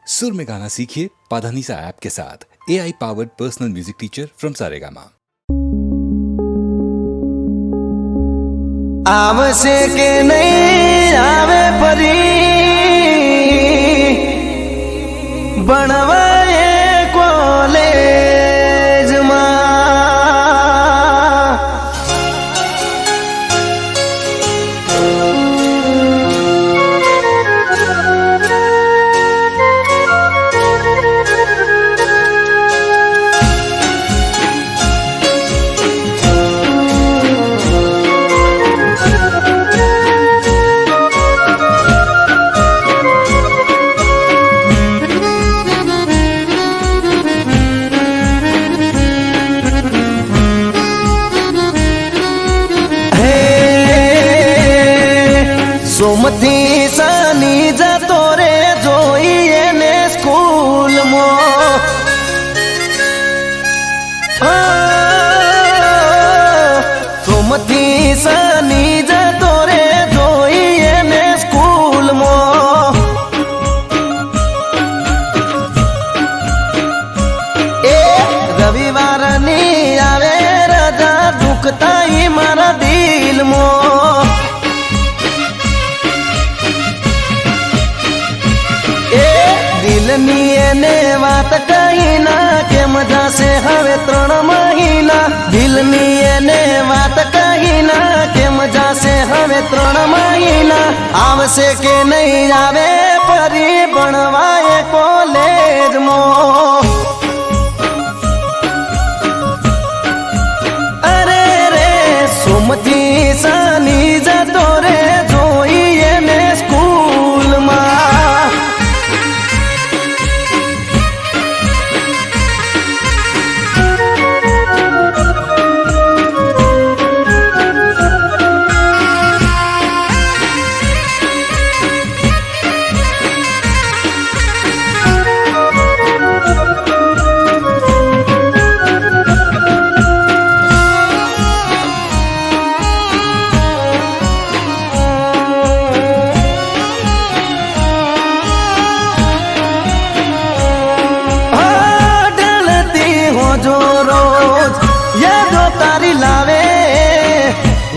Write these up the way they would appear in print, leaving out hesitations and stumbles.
सुर में गाना सीखिए पाधानीसा ऐप के साथ। AI powered personal music teacher from Saregama. आवसे के नहीं आवे परी बनवाए कॉलेज में सोमती सानी जतो रे जोईए ने स्कूल मो सोमती सानी जतो रे जोईए ने स्कूल मो ए रविवार नी आवे रजा दुखता ही मारा दिल मो दिलनी ने बात कही ना के मजा से हवे 3 महीना दिलनी ने बात कही ना के मजा से हवे 3 महीना आवसे के नहीं आवे परी बनवाए कॉलेज मो अरे रे सुमती सानी जतो रे जोईए ने स्कूल मा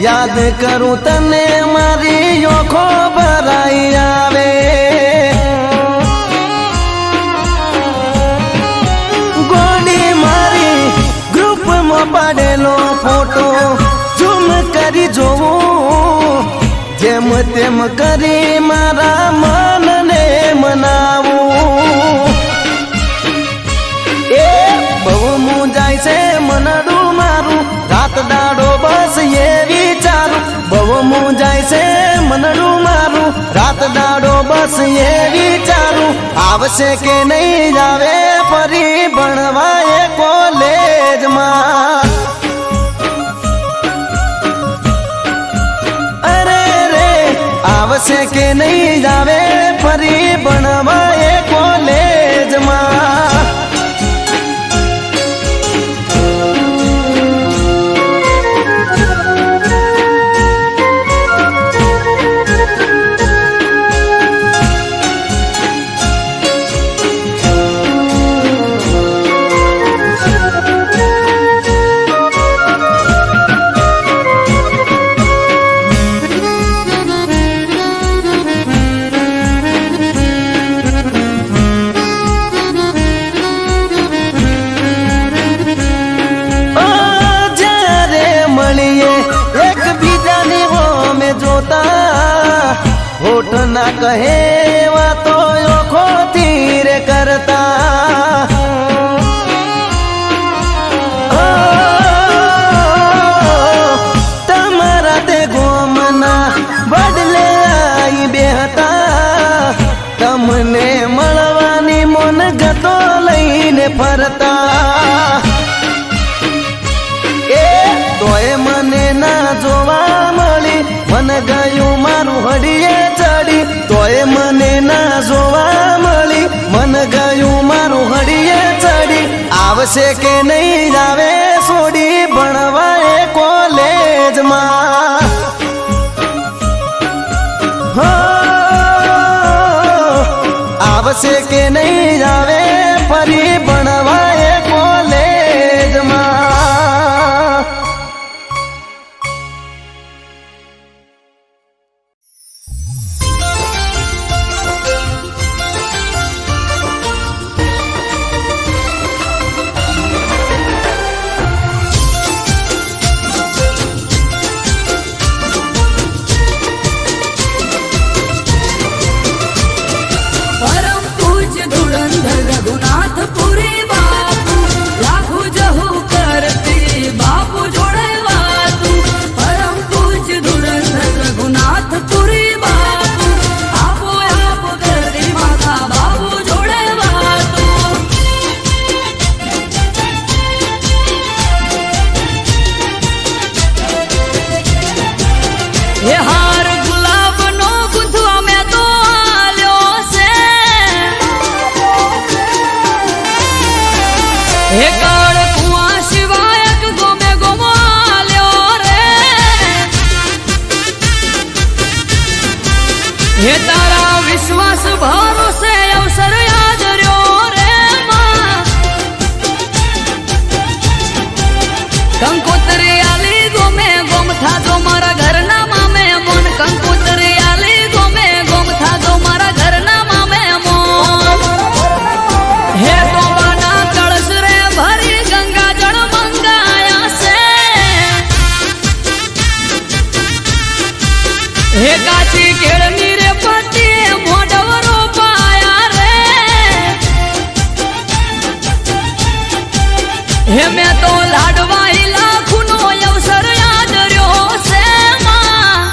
याद करूं तने मारी ओखो भराई आवे गोली मारी ग्रुप में पड़ेलो फोटो झूम करी जोऊं जेम तेम करी मारा मन ने मनावूं ए बहु मुंजाई से मनडू मारू रात दाड़ो बस ये बहु मुंजाई से मनडू मारू रात दाड़ो बस ये विचारू आवसे के नहीं जावे परी बनवाए कॉलेज में अरे रे आवसे के नहीं जावे परी बनवाए कॉलेज में होठ ना कहे वा तो ओखो तीर करता तमारा ते गोमना बदले आई बेहता तमने मळवानी मन गतो लईने फरता ए तोय मने ना जोवा मळी मन गયું मारू हडिये चढ़ी तोय मने ना जोवा मळी मन गયું मारू हडिये चढ़ी आवसे के नहीं जावे सोडी बनवाए कॉलेज में आवसे के નહીં આવે ફરી ભણવાય કોલેજમાં. परम पूज्य धुरंधर रघुनाथ पुरी बापू लाखो जहू करते बापू जोड़े वातू. परम पूज्य धुरंधर रघुनाथ पुरी बापू आपो आप करते माता बापू जोड़े वातू. हे हार गुलाब नो गुंथवा में तो आल्यो से. हे काळ कुआ शिवायक गोमे गोमाल्यो रे. हे तारा विश्वास भरोसे अवसर याद रयो रे मां. कंकोतरी आली गोमे गोमथा जो मारा घરના મામે મોન. કંકોતરી આલી ગોમે ગોમથા જો મારા ઘરના મામે મોન. હે તોબાના કળશ રે ભરી ગંગા જળ મંગાયા છે. હે કાચી કેળની રે પતિ મોઢવરો પાયા રે. હે મેં તો લાડવાઈ લાખુનો અવસર યાદ રહ્યો છે માં.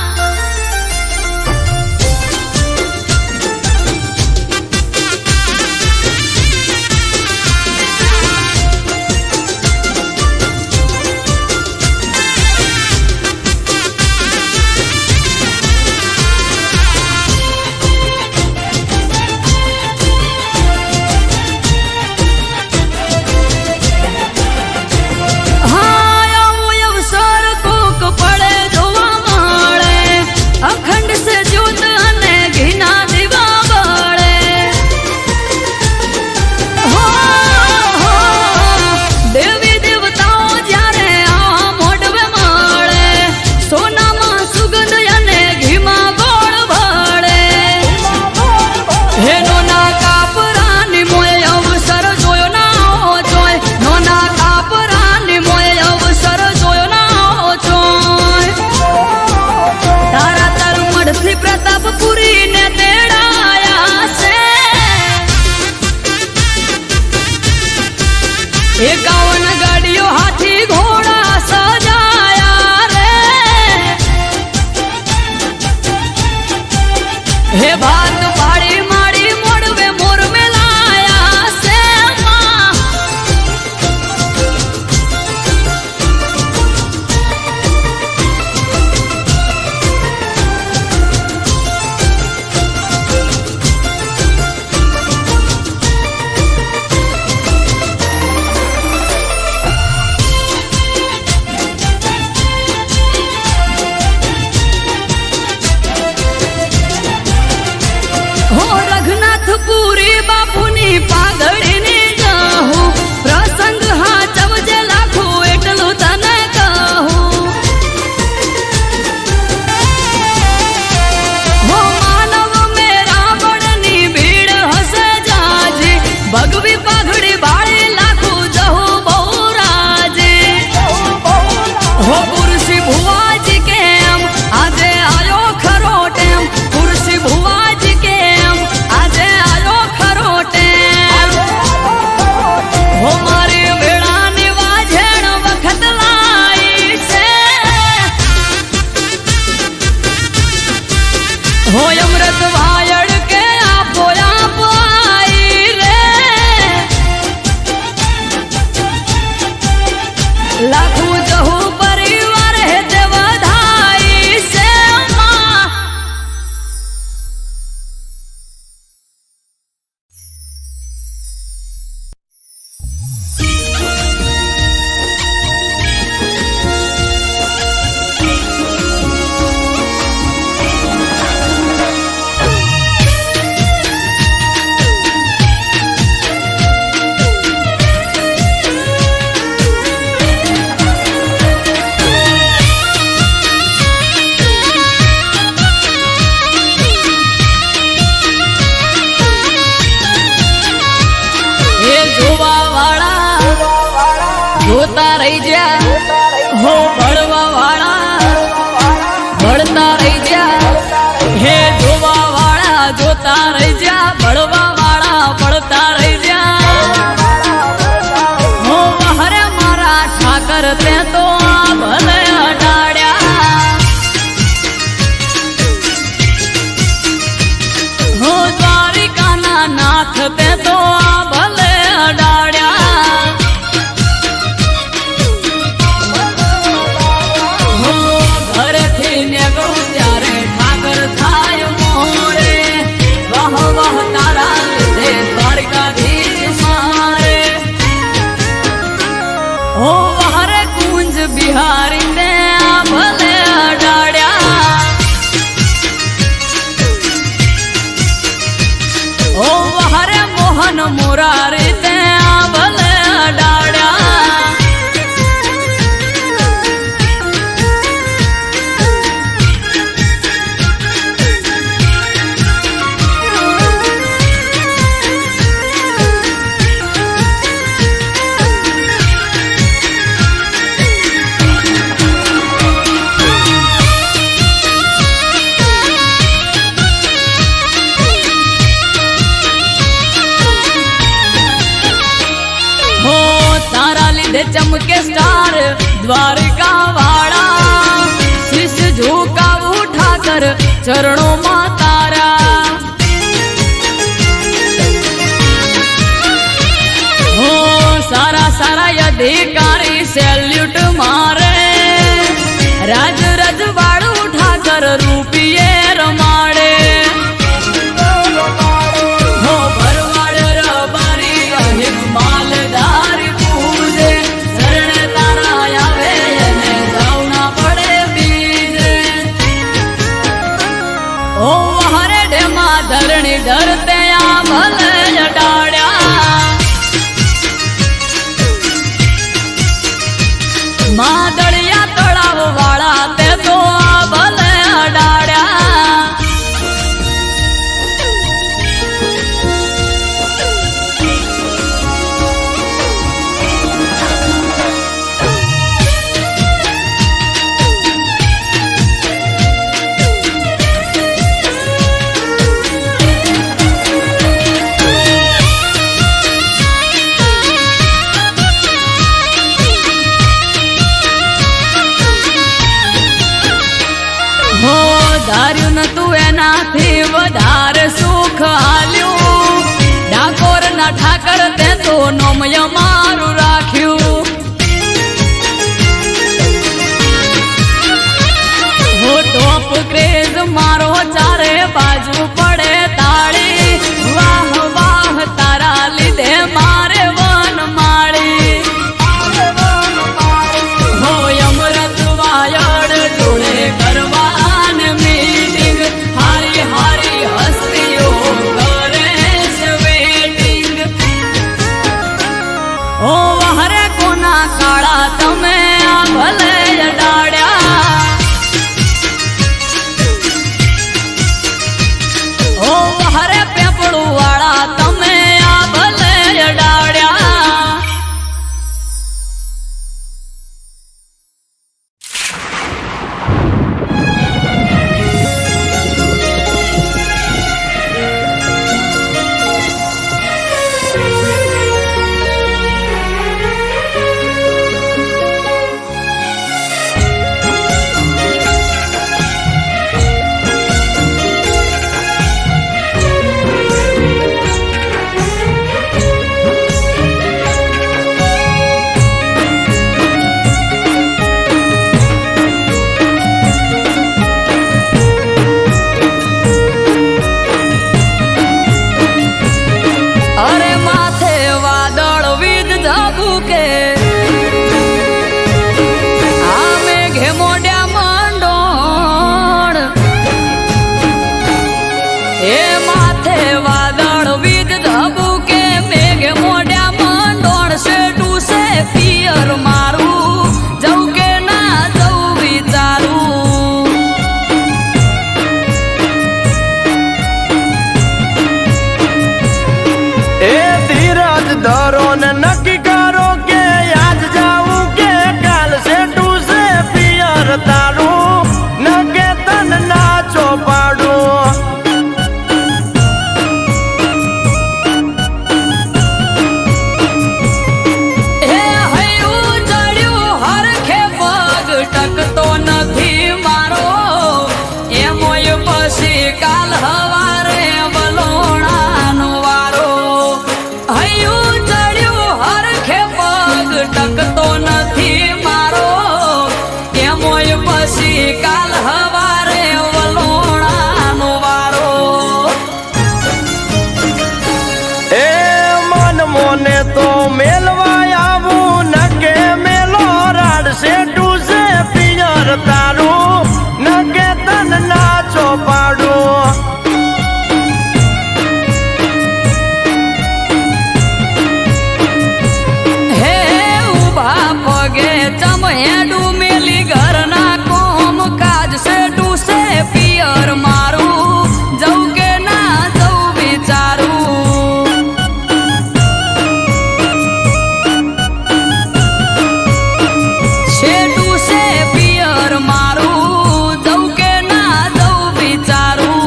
જોતા રહી જા હો બળવા વાળા બળતા રહી જા હે જોવા વાળા જોતા રહી જા બળવા વાળા બળતા રહી જા હો હરે મારા ઠાકર તે તો ભલે અડાડ્યા હો દ્વારિકાના નાથ તે તો ભલે અડાડ્યા હો ઘરેથી નીકળું ત્યારે ઠાકર થાય મોરે વાહ વાહ તારા લીધે દ્વારકાધીશ મારે હો હરે કુંજ બિહારી ને ભલે અડાડ્યા ઓ હરે મોહન મુરારી તે ભલે અડાડ્યા હો તારા લીધે ચમકે સ્ટાર દ્વારકા વાળા શીશ ઝુકાવું ઠાકર ચરણોમાં તારા હો સારા સારા અધિકારી સેલ્યુટ મારે રાજ રજવાડું ઠાકર રૂપિયે રમાડે હો ભરવાડ રબારી અહિત માલધાર પૂજે શરણ તારા આવે એને જાવના પડે બીજે ઓ હરે ડેમાં ધરણી ધરતે આ ભલે અડાડ્યા માદળિયા તળાવ વાળા તે તો આ ભલે અડાડ્યા હો ધાર્યું નતું એનાથી વધારે સુખ હાલ્યું ડાકોર ના ઠાકર તે તો નોમય મારું રાખ્યું હો ટોપ ક્રેઝ મારો ચારે બાજુ પડે તાળી વાહ વાહ તારા લીધે મારે વન માળી હો અમૃત વાયડ જોડે કરવાન મીટિંગ હારી હારી હસ્તીઓ કરે હેડુ મેલી ઘરના કોમ કાજ છે ટુસે પિયર મારું જવું કે ના જવું વિચારું છે ટુસે પિયર મારું જવું કે ના જવું વિચારું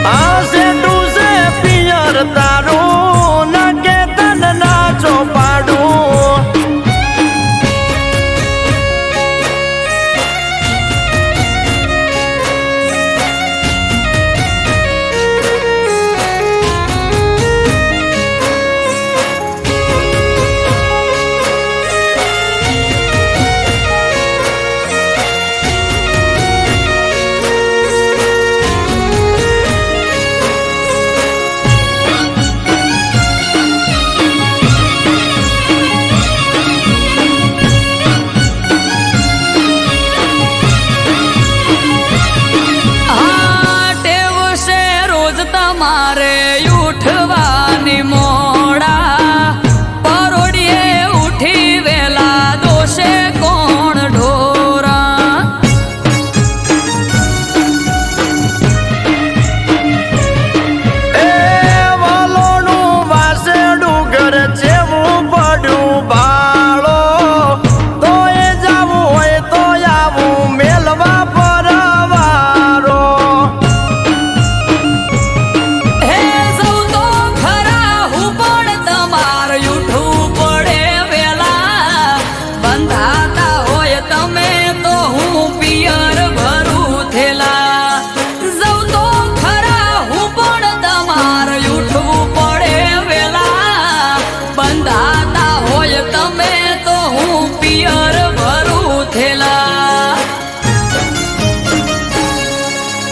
આ સેટું છે પિયર તારું ન કે તન ના ચોપાડું તમારે ઉઠવાની મોડા પરોડીએ ઉઠી વેલા દોષે કોણ ઢોરા એ વાલોનું વાસેડું ઘર જેવું પડ્યું બાળો તો એ જાવું હોય તો આવું મેલવા પરવારો હે સૌ તો ખરા હું પણ તમારે ઉઠવું પડે વેલા બંધાતા હોય તમે તો હું પિયર ભરું થેલા સૌ તો ખરા હું પણ તમારે ઉઠવું પડે વેલા બંધાતા હોય તમે તો હું પિયર ભરું થેલા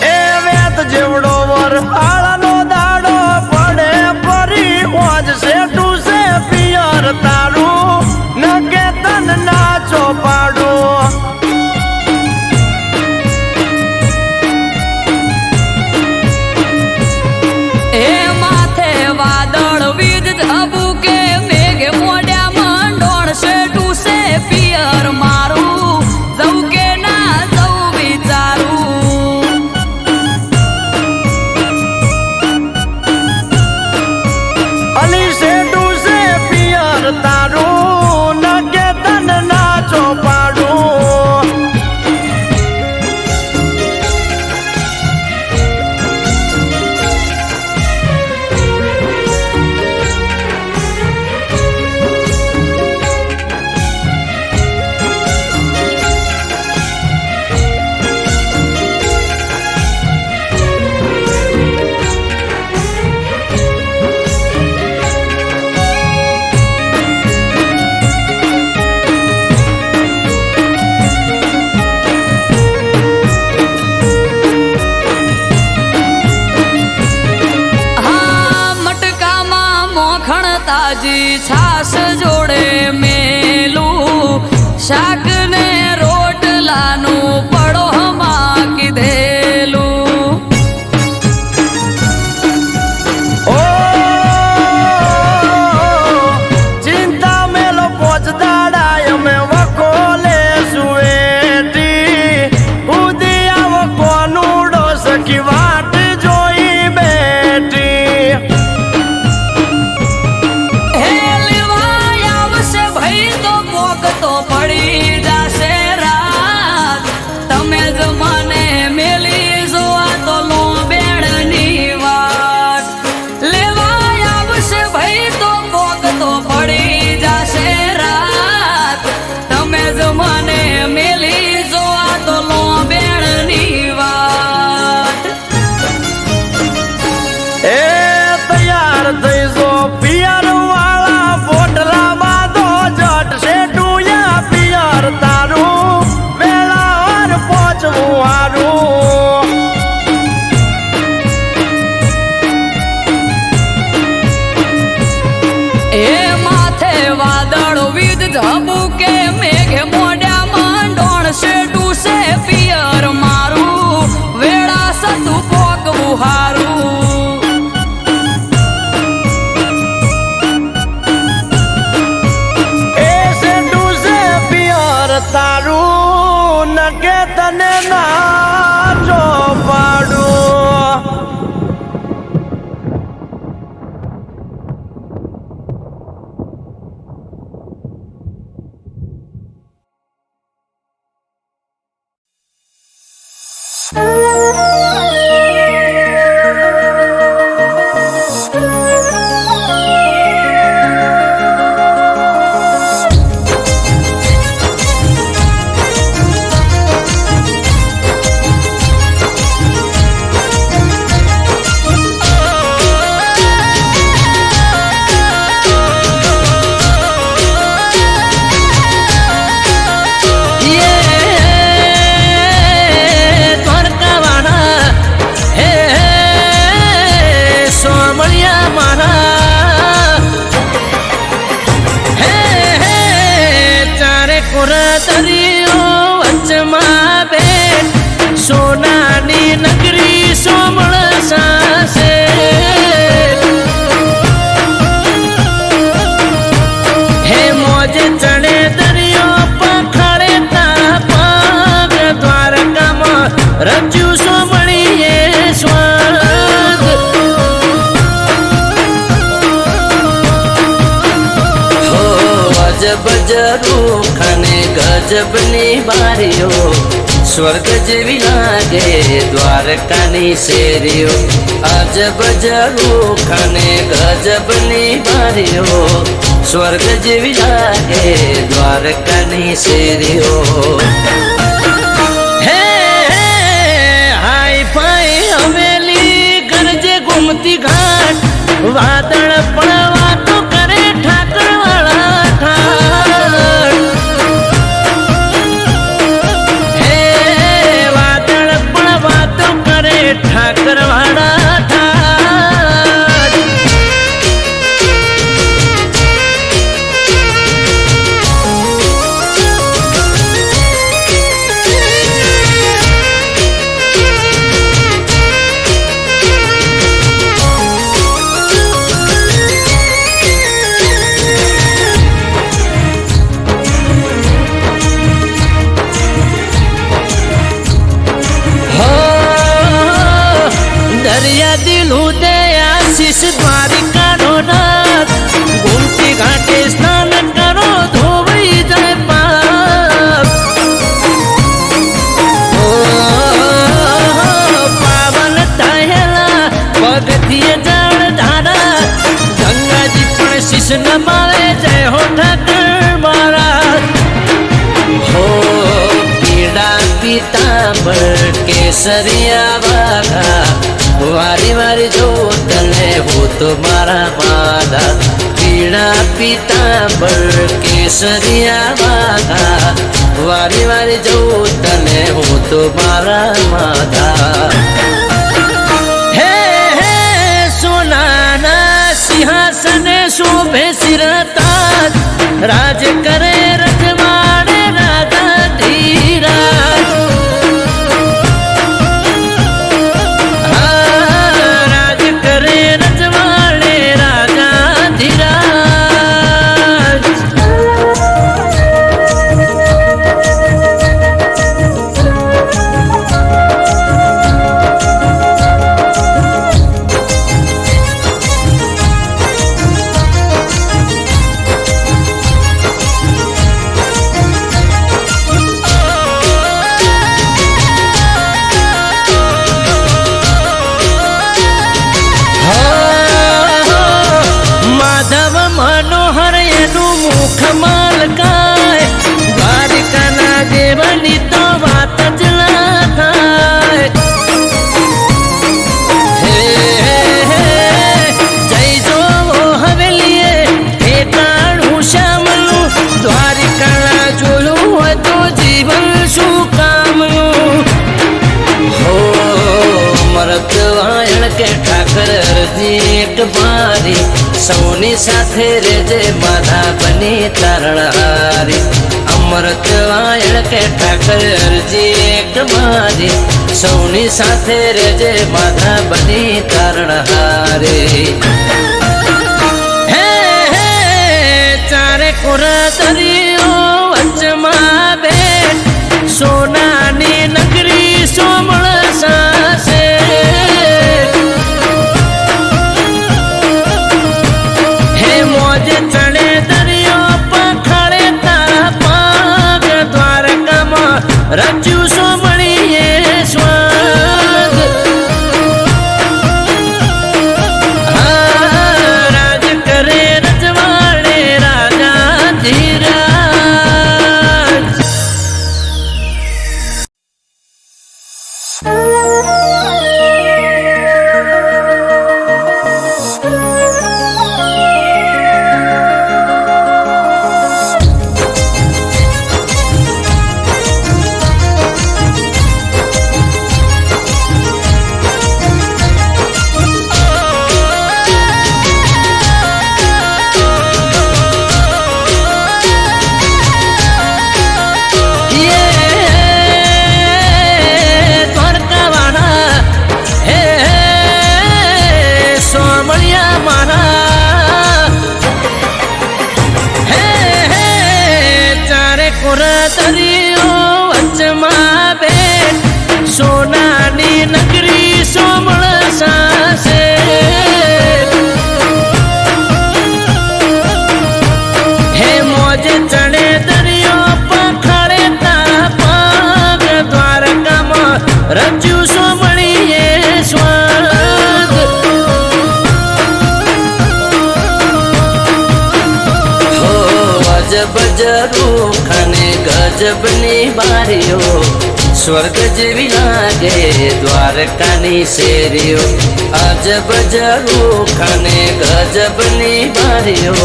એ વેત જેવડો વર હાળનો દાડો પડે પરી હોજ સેટું છે પિયર તારું ન કે તન ના ચોપાડું એ માથે વાદળ વીજ ઝબુકે મેઘ મોડ્યા મંડોળ છે ટુસે પિયર મારું જવું કે ના જવું વિચારું અલી સેટું છે પિયર તારું ન કે તન ના ચોપાડું હા મટકામાં મોખણ તાજી છાસ જોડે મેલું શાક ને રોટલાનું પડોમાં કીધેલું ઓ ચિંતા મેલો પોચ દાડા અમે વકોલે સુએટી ઉદી આવો કોનુડો સખી વાટ જોઈ બેઠી હે લેવાય આવશે ભાઈ તો પોક તો પડી જાશે રાત તમે જ મને મેલી જોવા તો લો બેડની વાત લેવાય આવશે ભાઈ તો પોક તો પડી જાશે રાત તમે જ મને મેલી જોવા તો લો બેડની વાત રૂખાને ગજબની બારીઓ, સ્વર્ગ જેવી લાગે દ્વારકાની શેરીઓ. અજબ રૂખાને ગજબની બારીઓ, સ્વર્ગ જેવી લાગે દ્વારકાની શેરીઓ. હે હાઈ ફાઈ હવેલી ગરજે ગુમતી ઘાટ, વાદળ પણ વાતો કરે ઠાકરવાળા ઠાઠ. હે વાદળ પણ વાતો કરે ઠાકરવાળા ઠાઠ. દરિયા દિલ ઉદય આશીષ દ્વારિકાનો નાથ, ગુમતી ઘાટે સ્નાન કરો ધોવાઈ જાય પાપ. પાવન થયેલા પગથિયે જળ ધારા, ગંગાજી પણ શીશ નમાવે જય હો ઠાકર મહારાજ. હો પીડા પીતાંબર કેસરિયા વાઘા, વારી વારી જો તને હું તો મારા માધા. પીળા પીતાંબર કેસરિયા વાઘા, વારી વારી જો તને હું તો મારા માધા. હે હે સોનાના સિંહાસને શોભે શિરતાજ, રાજ કરે રજવાડે રાજા ધીરાજ. મનોહર એનું મુખ માલકાય, દ્વારિકાના દેવની તો વાત જ ના થાય. હે જય જો હવેલીએ ઠેકાણું શ્યામનું, દ્વારિકાના જોયું હોય તો જીવન શું કામનું. હો મરદ વાયણ કે ઠાકર અરજી એક બારી, સૌની સાથે રેજે માધા બની તારણહારી. અમૃત વાયણ કે ઠાકર અરજી એક મારી, સૌની સાથે રેજે માધા બની તારણહારી. હે હે ચારે કોરા દરિયો વચમાં બેઠ, સોનાની નગરી સોમળ સાસે. મોજ ચડે દરિયો પખાડે તારા પાગ, દ્વારકામાં રચ્યું સોમણીએ સ્વાદ. રાજ કરે રજવાડે રાજા ધીરાજ. અજબ ઝરૂખાને ગજબની બારીઓ, સ્વર્ગ જેવી લાગે દ્વારકાની શેરીઓ. અજબ ઝરૂખાને ગજબની બારીઓ,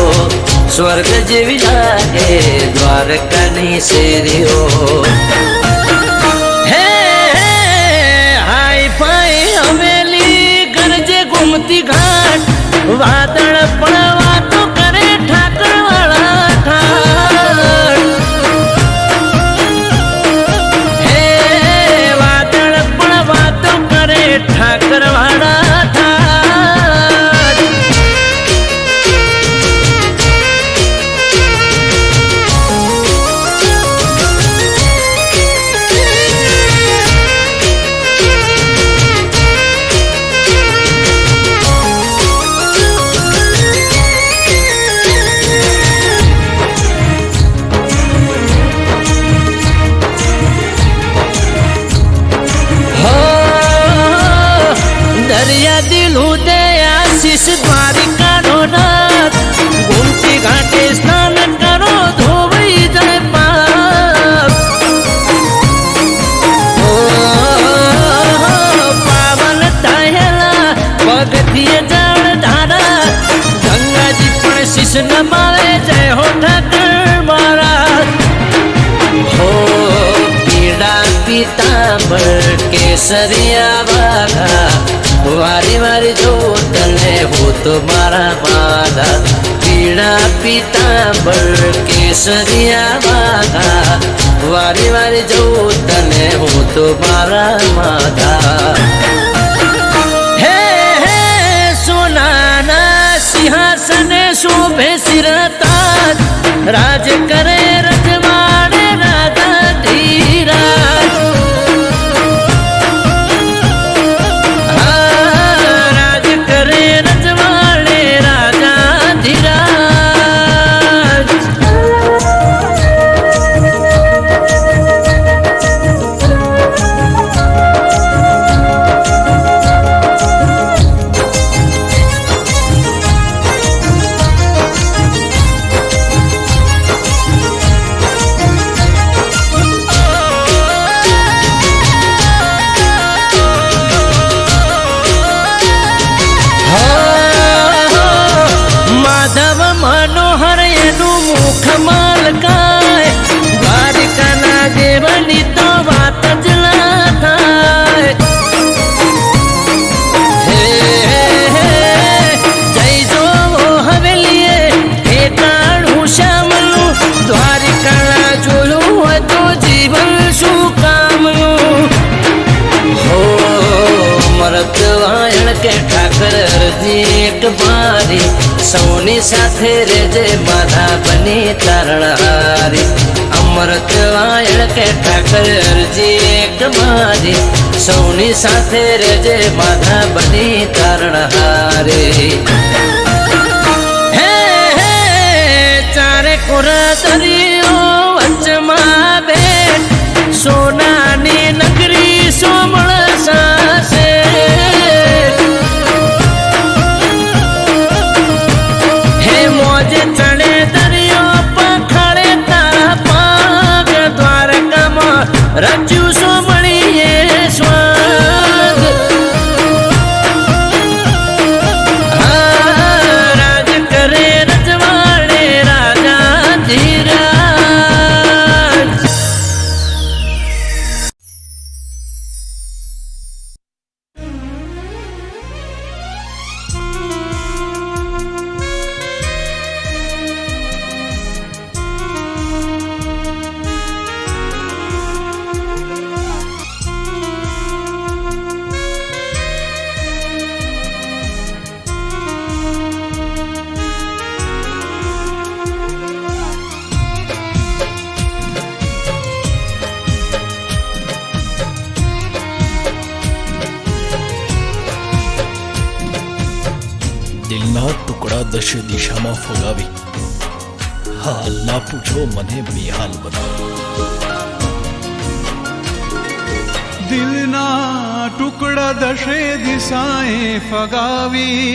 સ્વર્ગ જેવી લાગે દ્વારકાની શેરીઓ. હે હાઈ ફાઈ હવેલી ગરજે ગુમતી ઘાટ, વાદળ પણ વાતો કરે ઠાકરવાળા ઠાઠ. હે વાદળ પણ વાતો કરે ઠાકરવાળા ઠાઠ. દરિયા દિલ ઉદય આશીષ દ્વારિકાનો નાથ, ગુમતી ઘાટે સ્નાન કરો ધોવાઈ જાય પાપ. પાવન થયેલા પગથિયે જળ ધારા, ગંગાજી પણ શીશ નમાવે જય હો ઠાકર મારા. હો પીડા પીતાંબર કેસરિયા વાઘા, વારી વારી જો તને હું તો મારા માધા. પીળા પીતાંબર કેસરિયા વાઘા, વારી વારી જો તને હું તો મારા માધા. હે હે સોનાના સિંહાસને શોભે શિરતાજ, રાજ કરે રજવાડે રાજા ધીરાજ. મનોહર એનું મુખ માલકાય, દ્વારિકાના દેવની તો વાત જ ના થાય. હે જય જોવો હવેલીએ ઠેકાણું શ્યામનું, દ્વારિકાના જોયું હોય તો જીવન શું કામનું. હો મરદ વાયણ કે ઠાકર અરજી એક બારી, સૌની સાથે રેજે માધા બની તારણહારી. અમૃત વાયણ કે ઠાકર અરજી એક મારી, સૌની સાથે રેજે માધા બની તારણહારી. હે હે ચારે કોરા દરિયો વચમાં બેઠ, સોનાની નગરી સોમળ સાસે. મોજે ચડે દરિયો પખાડે તારા પાગ, દ્વારકામાં રચ્યું સો મળીએ સ્વાદ. રાજ કરે રજવાડે રાજા ધીરાજ. દિલના ટુકડા દશે દિશામાં ફગાવી, હાલ ના પૂછો મને બેહાલ બનાવી. દિલના ટુકડા દશે દિશાએ ફગાવી,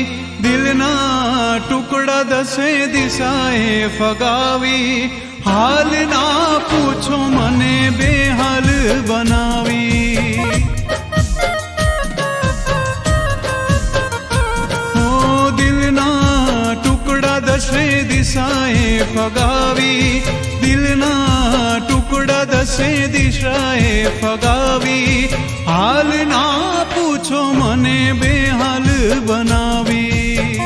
દિલના ટુકડા દશે દિશાએ ફગાવી, હાલ ના પૂછો મને બેહાલ બનાવી. ઓ દિલના ટુકડા દશે દિશાએ ફગાવી, દિલના ટુકડા દશે દિશાએ ફગાવી, હાલ ના પૂછો મને બેહાલ બનાવી.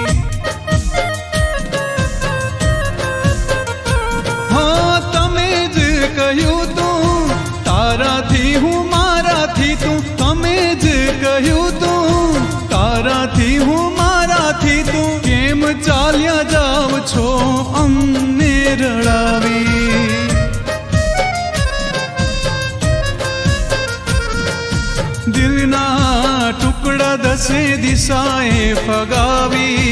હા તમે જ કહ્યું તું તારાથી હું મારાથી તું, તમે જ કહ્યું તું તારાથી હું મારાથી તું, કેમ ચાલ્યા જાવ છો અમને રડાવી. દિલના ટુકડા દશે દિશાએ ફગાવી,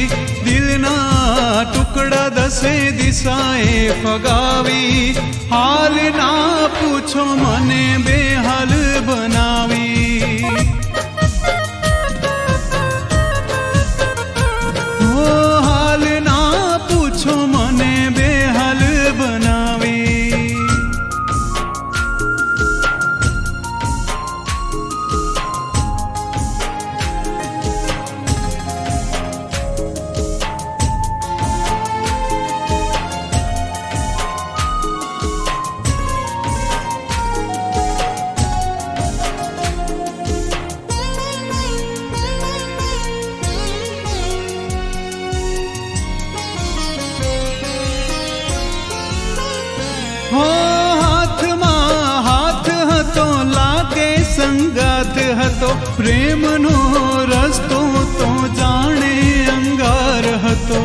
દિલના ટુકડા દશે દિશાએ ફગાવી, હાલ ના પૂછો મને બેહાલ બનાવી. ઓ હાલ ના પૂછો મને બેહાલ બનાવી. હો હાથમાં હાથ હતો લાગે સંગાથ હતો, પ્રેમનો રસ્તો તો જાણે અંગાર હતો.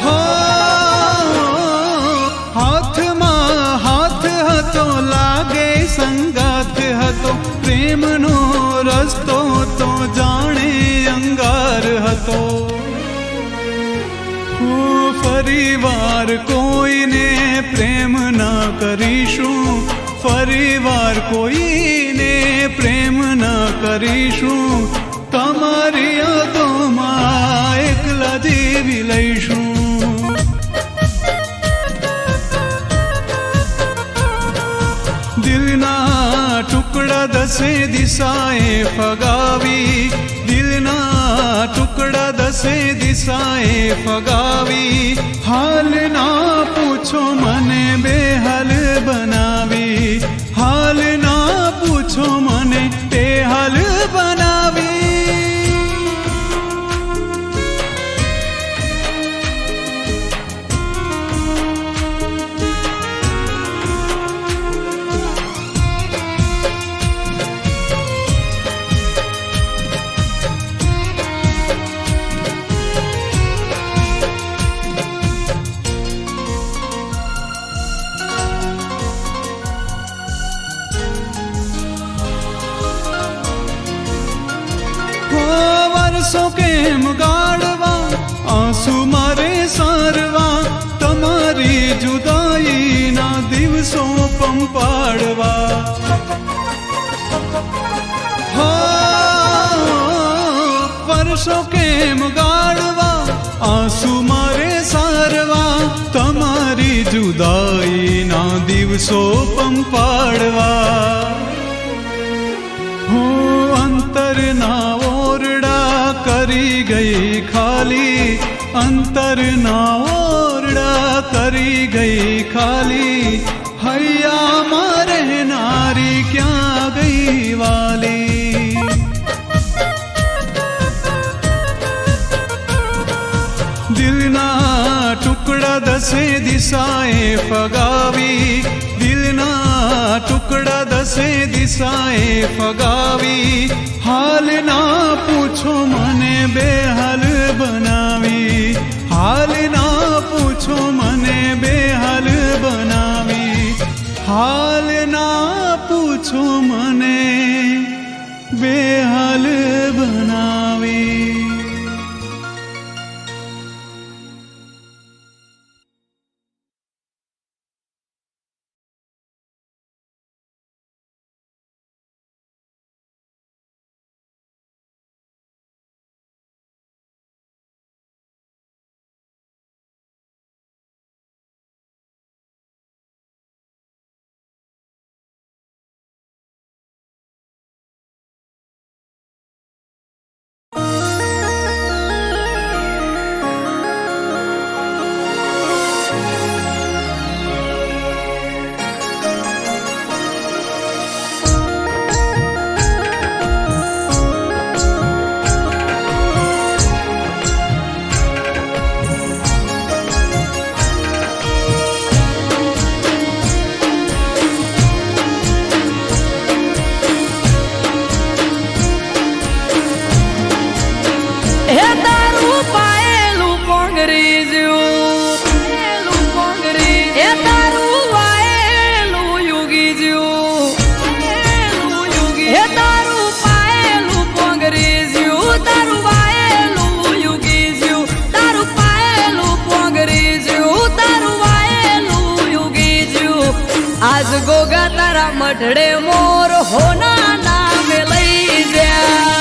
હો હાથમાં હાથ હતો લાગે સંગાથ હતો, પ્રેમનો રસ્તો તો જાણે અંગાર હતો. ફરીવાર કોઈને પ્રેમ ના કરીશું, ફરીવાર કોઈને પ્રેમ ના કરીશું, તમારી યાદોમાં એકલા જીવી લઈશું. દિલના ટુકડા દશે દિશાએ ફગાવી, દિલના ટુકડા દશે દિશાએ ફગાવી, હાલ ના પૂછો મને બેહાલ બનાવી, હાલ ના પૂછો મને બેહાલ બનાવી. વર્ષો કેમ ગાળવા આંસુ મારે સારવા, તમારી જુદાઈના દિવસો પંપાડવા. વર્ષો કેમ ગાળવા આંસુ મારે સારવા, તમારી જુદાઈના દિવસો પંપાડવા. અંતરના ઓરડા કરી ગઈ ખાલી, અંતરના ઓરડા કરી ગઈ ખાલી, હૈયામાં રહેનારી ક્યાં ગઈ વાલી. દિલના ટુકડા દશે દિશાએ ફગાવી, દિલના ટુકડા દશે દિશાએ ફગાવી, હાલ ના પૂછો મને બેહાલ બનાવી, હાલ ના પૂછો મને બેહાલ બનાવી, હાલ ના પૂછો મને બેહાલ બનાવી. મઢડે મોર હોના નામે લઈ જા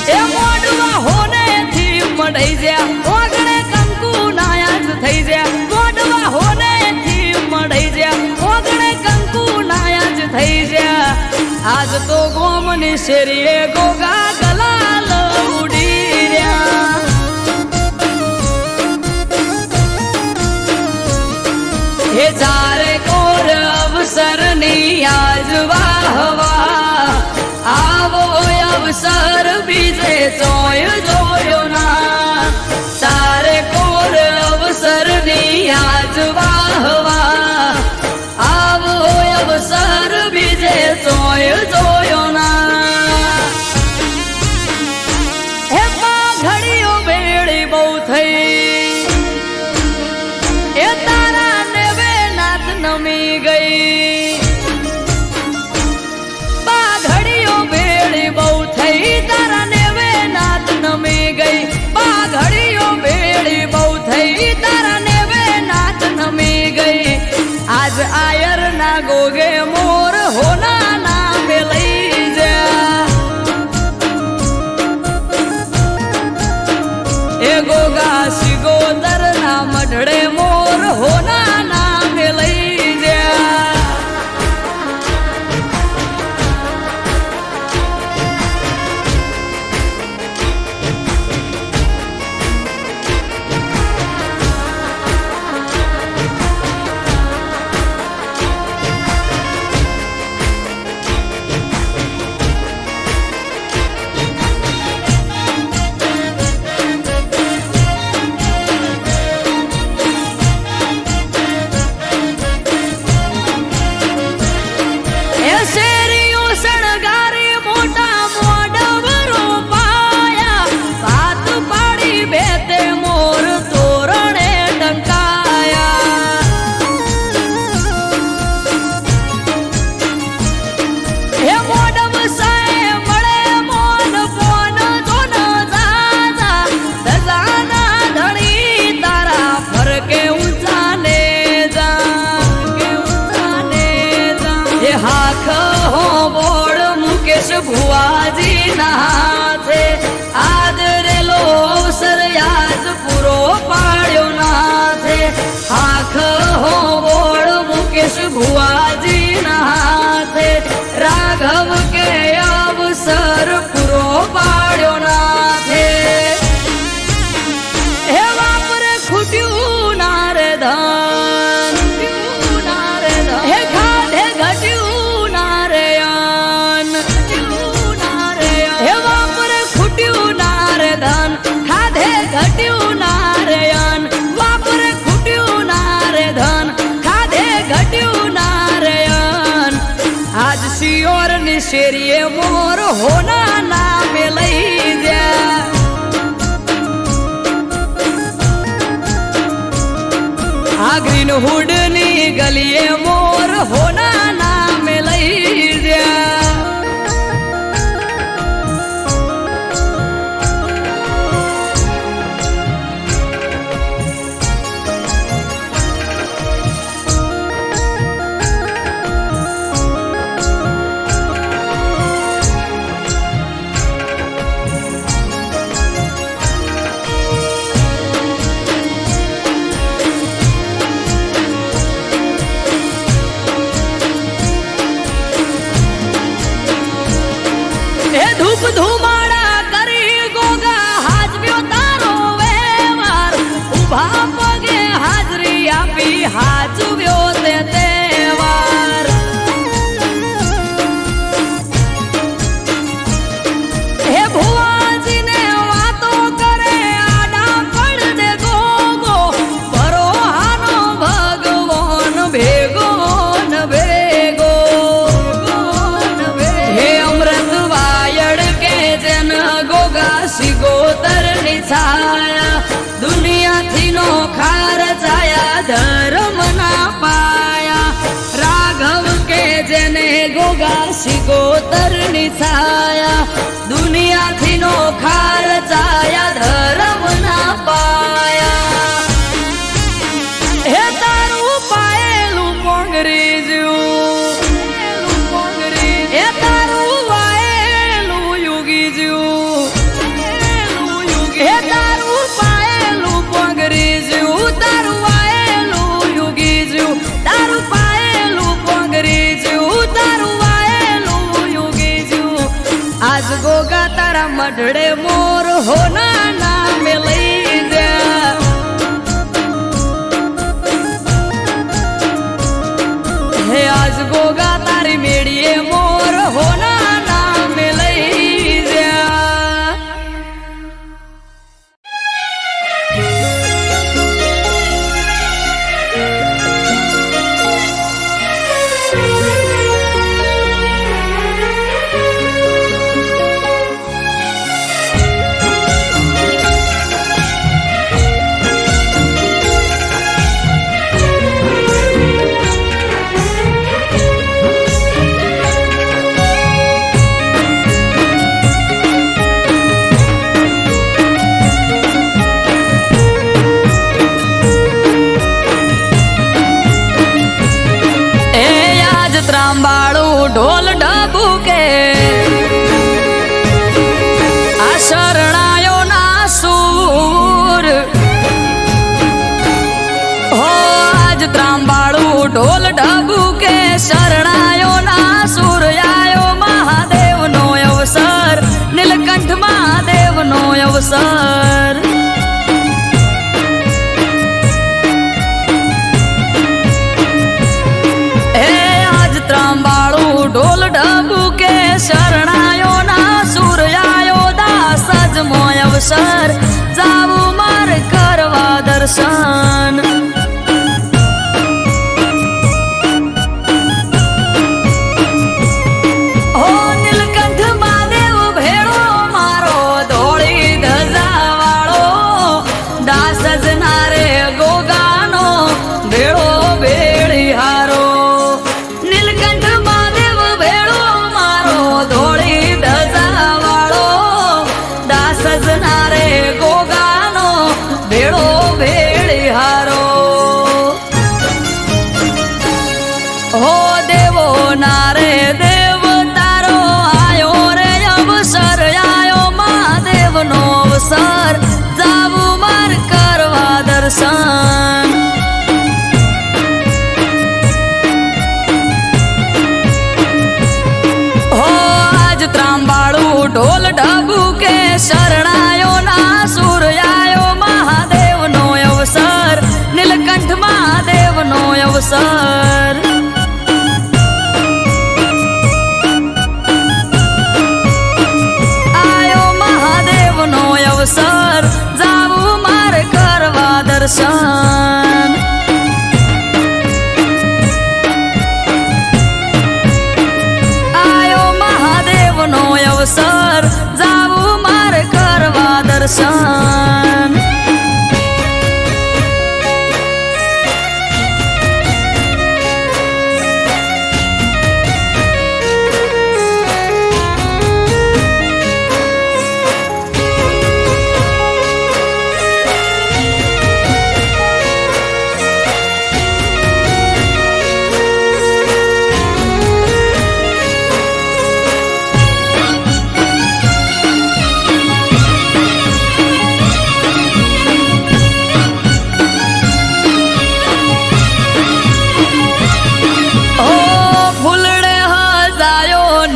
એ મોડવા હોને થી મઢઈ જા ઓગણે કંકુ નાયાજ થઈ જા મોડવા હોને થી મઢઈ જા ઓગણે કંકુ નાયાજ થઈ જા આજ તો ગોમની શેરીએ ગોગા ગલાલ ઉડી રહ્યા હે જારે કોર અવસરની આજ વાહવા આવો અવસર બીજે જોયો જોયો ના તારે કોર અવસરની આજ વાહવા આવો અવસર બીજે જોયો જોયો ના હે ઘડીઓ બેડી બહુ થઈ એ તારા નેવે નાથ નમી ગઈ ઘડીઓ બેડી બહુ થઈ તારા નેવે નાથ નમી ગઈ ઘડીઓ બેડી બહુ થઈ તારા નેવે નાથ નમી ગઈ આજ આયર ના ગોગે મોર હોના નામે લઈ જા એ ગોગા સિગોદર ના મઢડે મોર હોના નામે લઈ જા ભુવાજી નાથે આદરેલો અવસર યાદ પૂરો પાડ્યો નાથે આખ હો બોળ મુકેશ ભુવાજી નાથે રાઘવ કે અવસર પૂરો પાડ્યો નાથે હે વાપરે ખૂટ્યું નારે ધન હે ખાધે ઘટ્યું નારે ઘટ્યું નારયન વાપરે ખૂટ્યું નારે ધન ખાધે ઘટ્યું નારયન આજ શિયોર ની શેરીએ મોર હોના નામે લઈ જા આ ગ્રીન હુડ ની ગલીએ મોર હોના નામે લઈ જા ધુમાડા કરી ગોગા હાજવ્યો તારો વેવાર ઉભા પગે હાજરી આપી હાજવ્યો તે તહેવાર હે ભુવાજી ને વાતો કરે આડા પડ દે ગોગો ભરોહાનો ભગવાન ભેગો ન ભેગો હે અમૃત વાયડ કે જન ગોગા સિગોતર ની છાયા દુનિયાથી નો ખાર છાયા ધર્મ ના પાયા રાઘવ કે જેને ગોગા સિગોતર ની છાયા દુનિયાથી નો ખાર છાયા ધર્મ ના પાયા હે તારું લાડડે મોર હોના નામે લઈ જા હે આજ ગોગા તારી મેળીએ મોર હોના નામે લઈ જા ત્રાંબાળું ઢોલ ઢબુકે આ શરણાયો ના સૂર હો આજ ત્રાંબાળું ઢોલ ઢબુકે શરણાયો ના સૂર આયો મહાદેવનો અવસર નીલકંઠ મહાદેવનો અવસર ઢોલ ઢબુકે શરણાયો ના સૂર્યાયો દાસ જ મોય અવસર જાવું માર કરવા દર્શન હો નીલકંઠ મહાદેવ ભેળો મારો ધોળી ધજા વાળો દાસ જ નારે ગોગાનો ભેળો ભેળી હારો હો દેવો નારે દેવ તારો આયો રે અવસર આયો મહાદેવનો અવસર જાવું માર કરવા દર્શન હો આજ ત્રાંબાળું ઢોલ ઢબુકે શરણાયો ના સૂર આયો મહાદેવનો અવસર નીલકંઠ મહાદેવનો અવસર અવસર જાવું માર કરવા દર્શન આયો મહાદેવનો અવસર જાવું માર કરવા દર્શન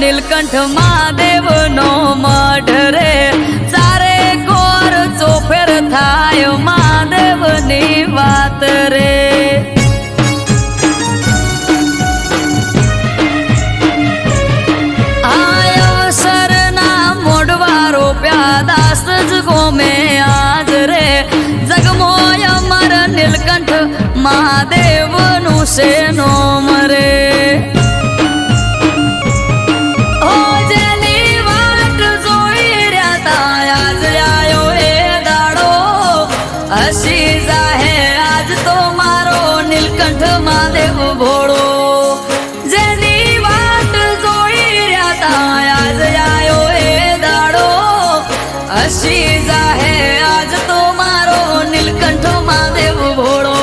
નીલકંઠ મહાદેવનો મઢ રે સારે કોર ચોફેર થાય મહાદેવની વાત રે આયો શરના મોઢવા રોપ્યા દાસ જ ગોમે આજ રે જગમોય અમર નીલકંઠ મહાદેવનું છે નોમ રે હસી જાહે આજ તો મારો નીલકંઠ મહાદેવ ભોળો જેની વાત જોઈ રહ્યા તા આજ આયો એ દાડો હસી જાહે આજ તો મારો નીલકંઠ મહાદેવ ભોળો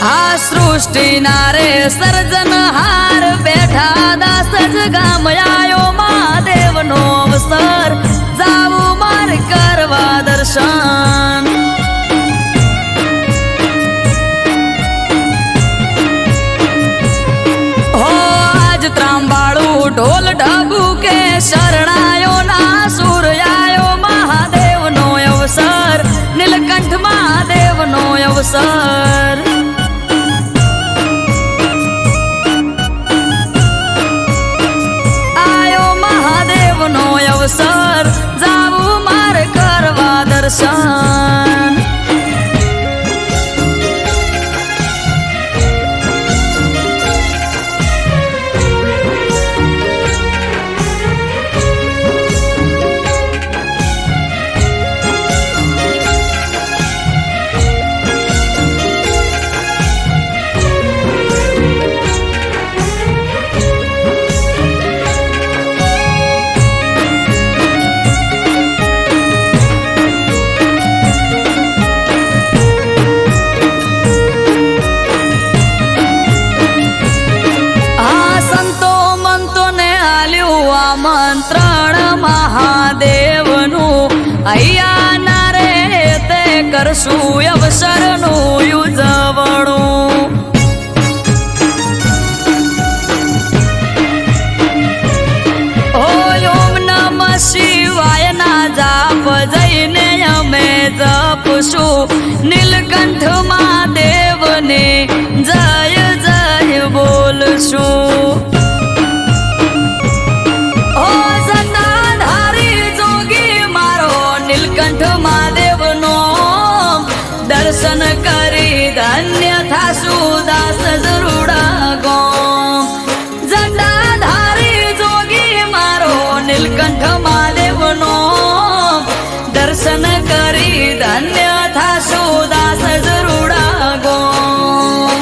આ સૃષ્ટિ નારે સર્જન હાર બેઠા દાસ જ ગામ આયો મહાદેવનો અવસર જાવું માર કરવા દર્શન હો આજ ત્રાંબાળું ઢોલ ઢબુકે કે શરણાયો ના સૂર્યાયો મહાદેવનો અવસર નીલકંઠ મહાદેવનો અવસર આયો મહાદેવનો અવસર જાવું મારે કરવા દર્શન આમંત્રણ મહાદેવનું અહીંયા ના રે તે કરશું અવસરનું ઉજવણું ઓમ નમઃ શિવાય ના જાપ જઈને અમે જપશું નીલકંઠ મહાદેવને જય જય બોલશું દર્શન કરી ધન્ય થાશું દાસ જરૂડા ગોમ જટાધારી જોગી મારો નીલકંઠ મહાદેવનો દર્શન કરી ધન્ય થાશું દાસ જરૂડા ગોમ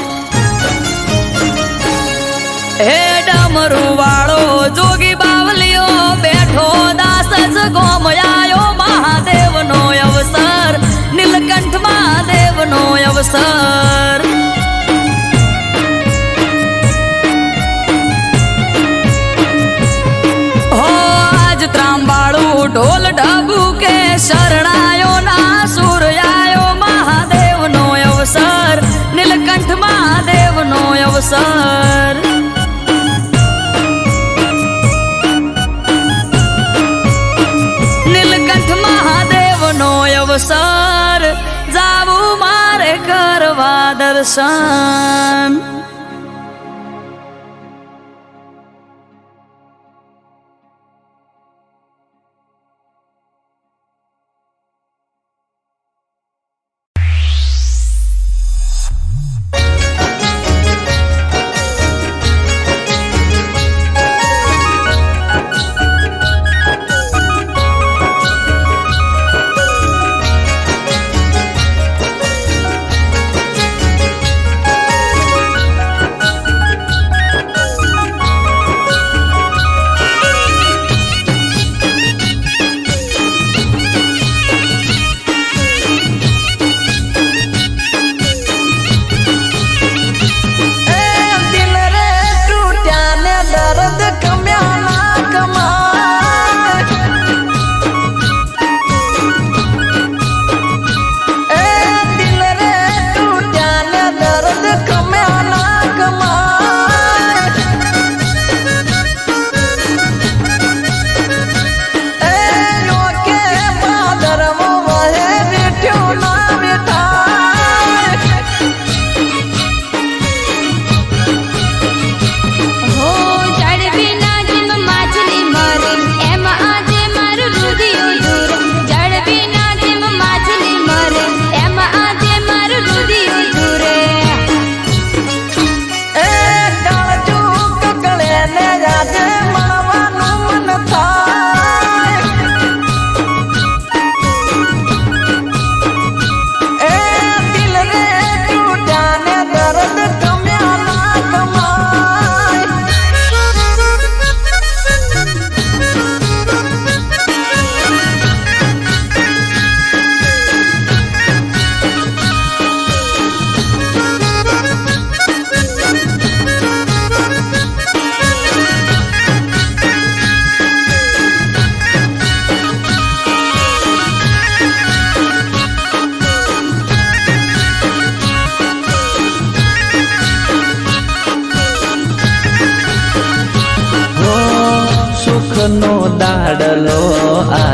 હે ડમરૂ વાળો જોગી બાવલીઓ બેઠો દાસ જ ગોમયાયો મહાદેવનો અવસર નીલકંઠ મહાદેવનો અવસર હો આજ ત્રાંબાળું ઢોલ ઢબુ કે શરણાયો ના સૂર્યાયો મહાદેવનો અવસર નીલકંઠ મહાદેવનો અવસર નીલકંઠ મહાદેવનો અવસર જાવું મારે કરવા દર્શન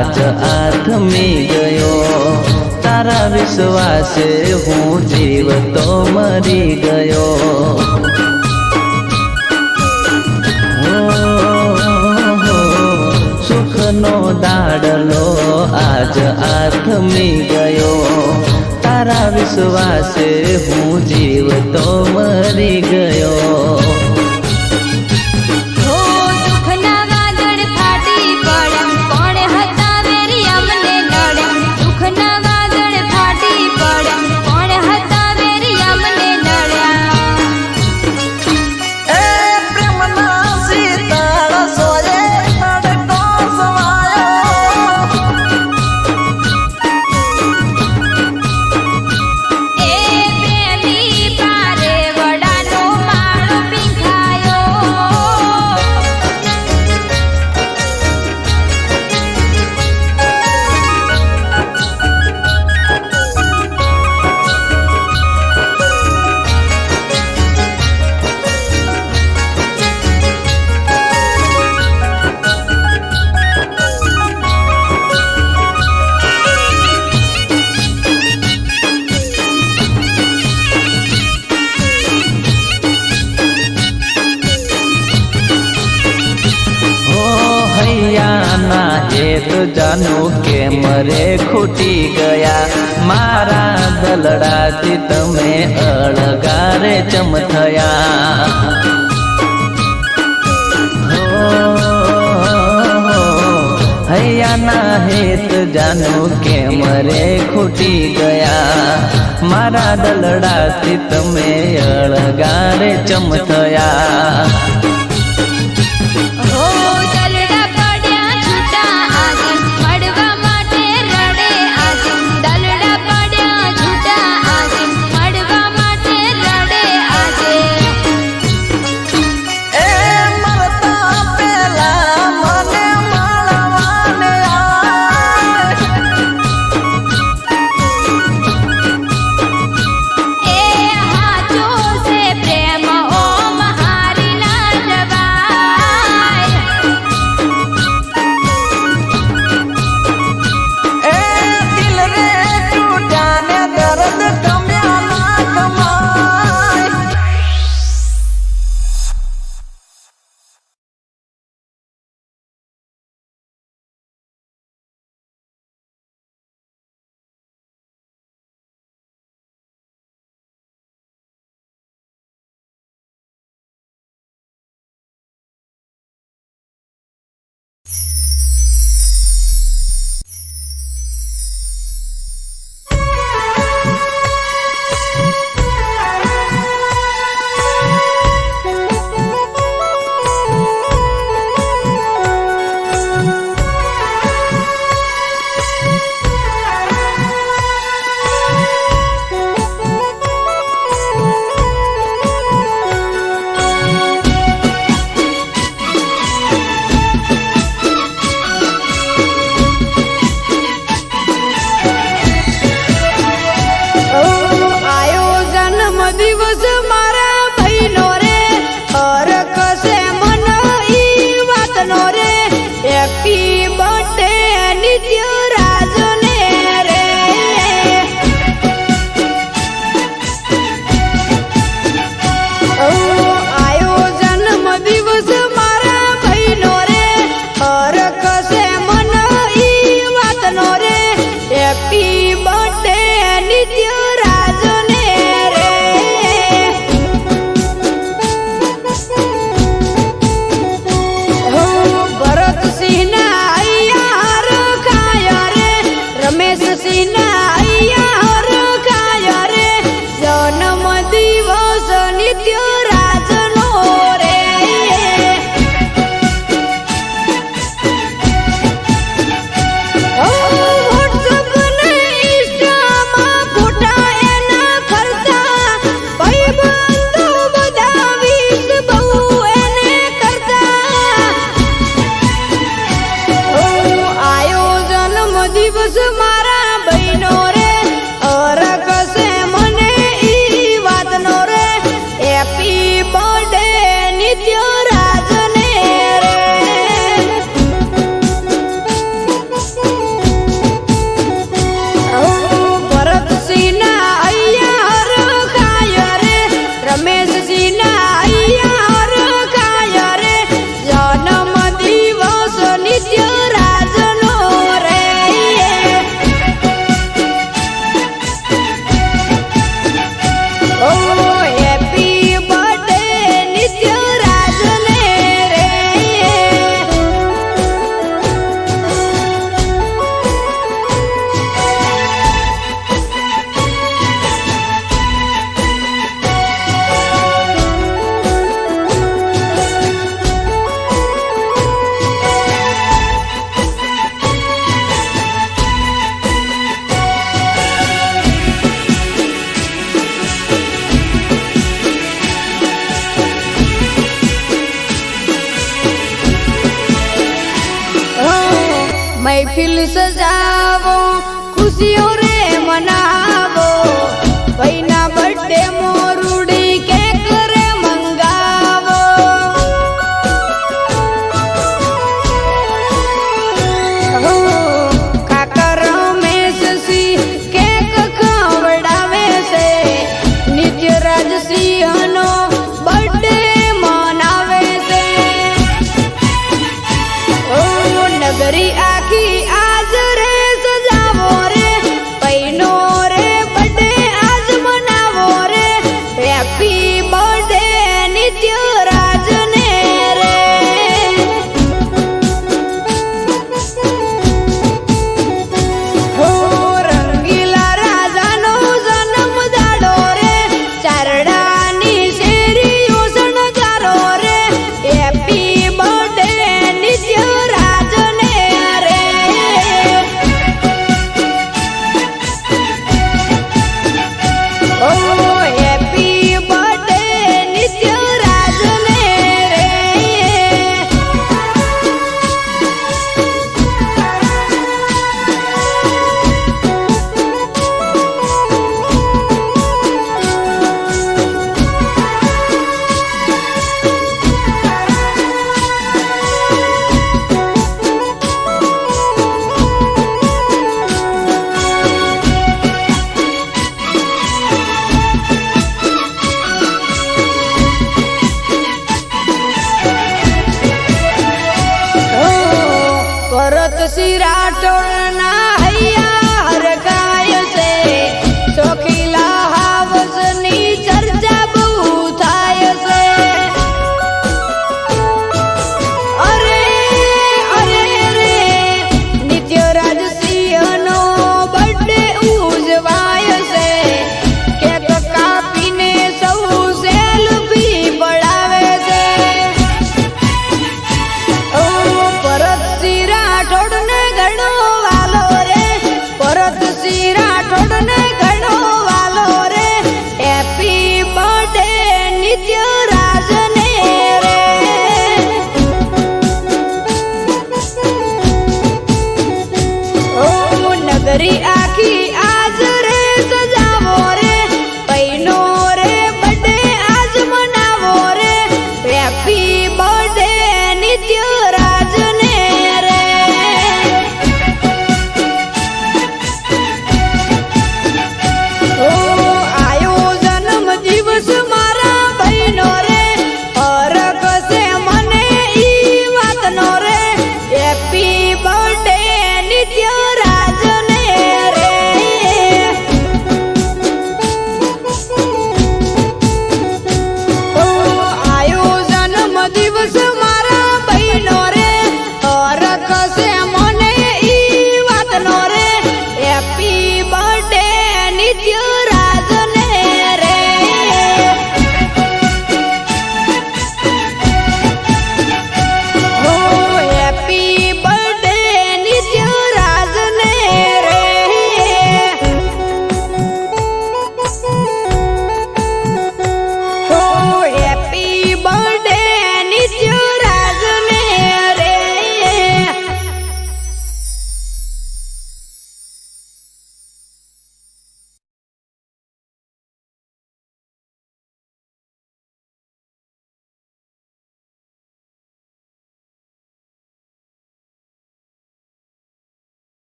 આજ આથમી ગયો, તારા વિશ્વાસે હું જીવતો મરી ગયો. સુખનો દાડલો આજ આથમી ગયો, તારા વિશ્વાસે હું જીવતો મરી ગયો. હો દુઃખના વાદળ ફાટી પડ્યા, કોણે હતા વેરી અમને નડ્યા. દુઃખના વાદળ ફાટી પડ્યા, કોણે હતા વેરી અમને નડ્યા. એ પ્રેમના શીતળ સોયે તડકો સમાયો, એ પ્રેમી પારે વડાનો માળો પીંખાયો. હો હૈયાના હેત જાનું કે મરે ખૂટી ગયા, મારા દલડાથી તમે અળગારે ચમથયા. હૈયાના હેત જાનું કે મરે ખૂટી ગયા, મારા દલડાથી તમે અળગારે ચમથયા. હો દલડા પડ્યા છૂટા આજે, મળવા માટે રડે આજે. દલડા પડ્યા છૂટા આજે, મળવા માટે રડે આજે. એ મરતા પેલા મને મળવાને આય, એ હાચો છે પ્રેમ ઓમ હારી ના જવાય. મહેફિલ સજા